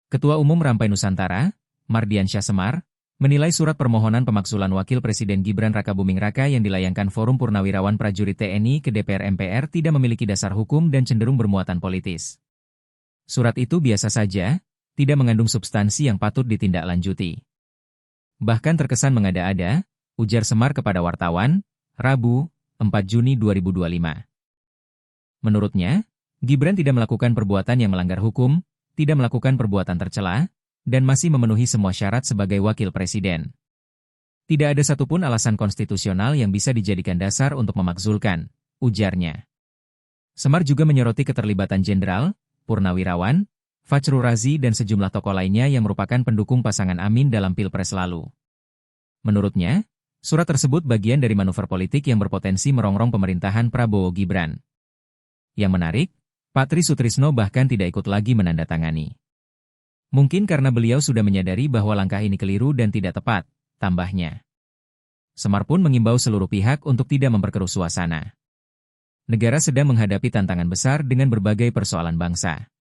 Ketua Umum Rampai Nusantara, Mardiansyah Semar, menilai surat permohonan pemakzulan Wakil Presiden Gibran Rakabuming Raka yang dilayangkan Forum Purnawirawan Prajurit TNI ke DPR MPR tidak memiliki dasar hukum dan cenderung bermuatan politis. Surat itu biasa saja, tidak mengandung substansi yang patut ditindaklanjuti. Bahkan terkesan mengada-ada, ujar Semar kepada wartawan, Rabu, 4 Juni 2025. Menurutnya, Gibran tidak melakukan perbuatan yang melanggar hukum, tidak melakukan perbuatan tercela, dan masih memenuhi semua syarat sebagai wakil presiden. Tidak ada satupun alasan konstitusional yang bisa dijadikan dasar untuk memakzulkan, ujarnya. Semar juga menyoroti keterlibatan jenderal, purnawirawan, Fachru Razi dan sejumlah tokoh lainnya yang merupakan pendukung pasangan Amin dalam Pilpres lalu. Menurutnya, surat tersebut bagian dari manuver politik yang berpotensi merongrong pemerintahan Prabowo Gibran. Yang menarik, Pak Tri Sutrisno bahkan tidak ikut lagi menandatangani. Mungkin karena beliau sudah menyadari bahwa langkah ini keliru dan tidak tepat, tambahnya. Semar pun mengimbau seluruh pihak untuk tidak memperkeruh suasana. Negara sedang menghadapi tantangan besar dengan berbagai persoalan bangsa.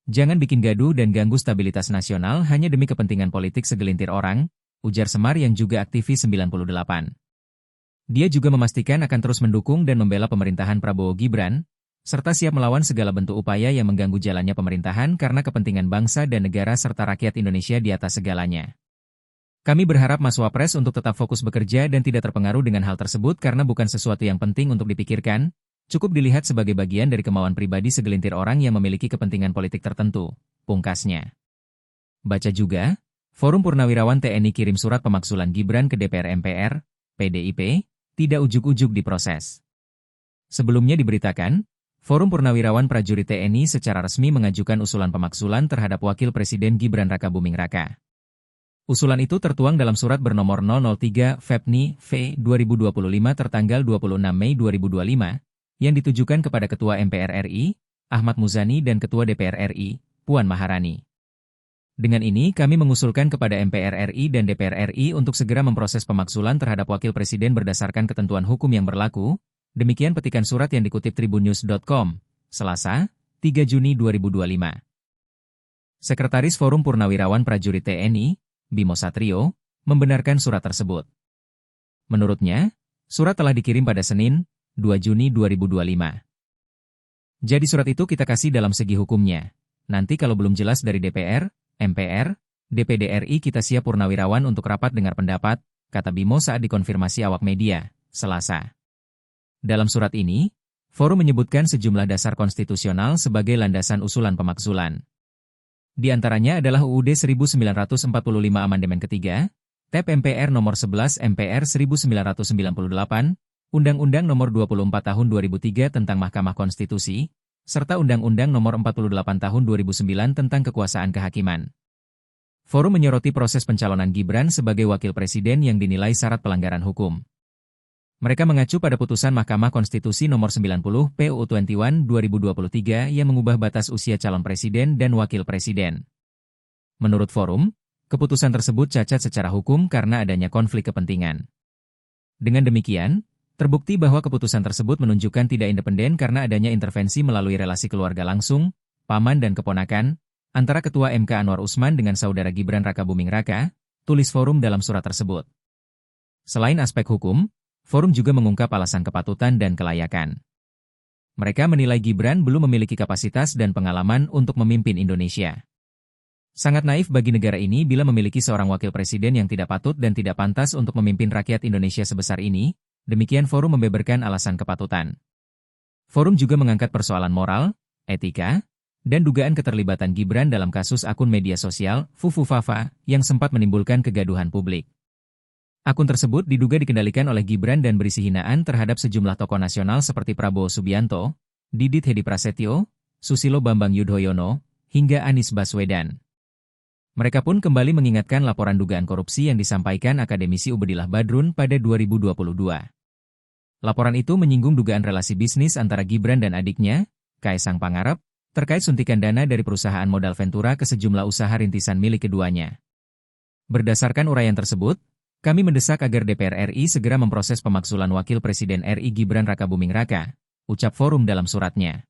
Jangan bikin gaduh dan ganggu stabilitas nasional hanya demi kepentingan politik segelintir orang, ujar Semar yang juga aktivis 98. Dia juga memastikan akan terus mendukung dan membela pemerintahan Prabowo Gibran, serta siap melawan segala bentuk upaya yang mengganggu jalannya pemerintahan karena kepentingan bangsa dan negara serta rakyat Indonesia di atas segalanya. Kami berharap Mas Wapres untuk tetap fokus bekerja dan tidak terpengaruh dengan hal tersebut karena bukan sesuatu yang penting untuk dipikirkan, cukup dilihat sebagai bagian dari kemauan pribadi segelintir orang yang memiliki kepentingan politik tertentu, pungkasnya. Baca juga, Forum Purnawirawan TNI kirim surat pemakzulan Gibran ke DPR MPR, PDIP, tidak ujuk-ujuk diproses. Sebelumnya diberitakan, Forum Purnawirawan Prajurit TNI secara resmi mengajukan usulan pemakzulan terhadap Wakil Presiden Gibran Rakabuming Raka. Usulan itu tertuang dalam surat bernomor 003 FEPNI V 2025 tertanggal 26 Mei 2025, yang ditujukan kepada Ketua MPR RI, Ahmad Muzani dan Ketua DPR RI, Puan Maharani. Dengan ini kami mengusulkan kepada MPR RI dan DPR RI untuk segera memproses pemakzulan terhadap Wakil Presiden berdasarkan ketentuan hukum yang berlaku. Demikian petikan surat yang dikutip tribunnews.com, Selasa, 3 Juni 2025. Sekretaris Forum Purnawirawan Prajurit TNI, Bimo Satrio, membenarkan surat tersebut. Menurutnya, surat telah dikirim pada Senin, 2 Juni 2025. Jadi surat itu kita kasih dalam segi hukumnya. Nanti kalau belum jelas dari DPR, MPR, DPD RI kita siap purnawirawan untuk rapat dengar pendapat, kata Bimo saat dikonfirmasi awak media, Selasa. Dalam surat ini, Forum menyebutkan sejumlah dasar konstitusional sebagai landasan usulan pemakzulan. Di antaranya adalah UUD 1945 Amandemen Ketiga, TEP MPR Nomor 11 MPR 1998, Undang-Undang Nomor 24 Tahun 2003 tentang Mahkamah Konstitusi, serta Undang-Undang Nomor 48 Tahun 2009 tentang Kekuasaan Kehakiman. Forum menyoroti proses pencalonan Gibran sebagai Wakil Presiden yang dinilai syarat pelanggaran hukum. Mereka mengacu pada putusan Mahkamah Konstitusi Nomor 90 PUU 21 2023 yang mengubah batas usia calon presiden dan wakil presiden. Menurut Forum, keputusan tersebut cacat secara hukum karena adanya konflik kepentingan. Dengan demikian, terbukti bahwa keputusan tersebut menunjukkan tidak independen karena adanya intervensi melalui relasi keluarga langsung, paman dan keponakan, antara Ketua MK Anwar Usman dengan saudara Gibran Rakabuming Raka, tulis Forum dalam surat tersebut. Selain aspek hukum, Forum juga mengungkap alasan kepatutan dan kelayakan. Mereka menilai Gibran belum memiliki kapasitas dan pengalaman untuk memimpin Indonesia. Sangat naif bagi negara ini bila memiliki seorang wakil presiden yang tidak patut dan tidak pantas untuk memimpin rakyat Indonesia sebesar ini, demikian Forum membeberkan alasan kepatutan. Forum juga mengangkat persoalan moral, etika, dan dugaan keterlibatan Gibran dalam kasus akun media sosial, Fufufafa, yang sempat menimbulkan kegaduhan publik. Akun tersebut diduga dikendalikan oleh Gibran dan berisi hinaan terhadap sejumlah tokoh nasional seperti Prabowo Subianto, Didit Hedi Prasetyo, Susilo Bambang Yudhoyono, hingga Anies Baswedan. Mereka pun kembali mengingatkan laporan dugaan korupsi yang disampaikan akademisi Ubedillah Badrun pada 2022. Laporan itu menyinggung dugaan relasi bisnis antara Gibran dan adiknya, Kaesang Pangarep, terkait suntikan dana dari perusahaan modal Ventura ke sejumlah usaha rintisan milik keduanya. Berdasarkan uraian tersebut, kami mendesak agar DPR RI segera memproses pemakzulan Wakil Presiden RI Gibran Rakabuming Raka, ucap Forum dalam suratnya.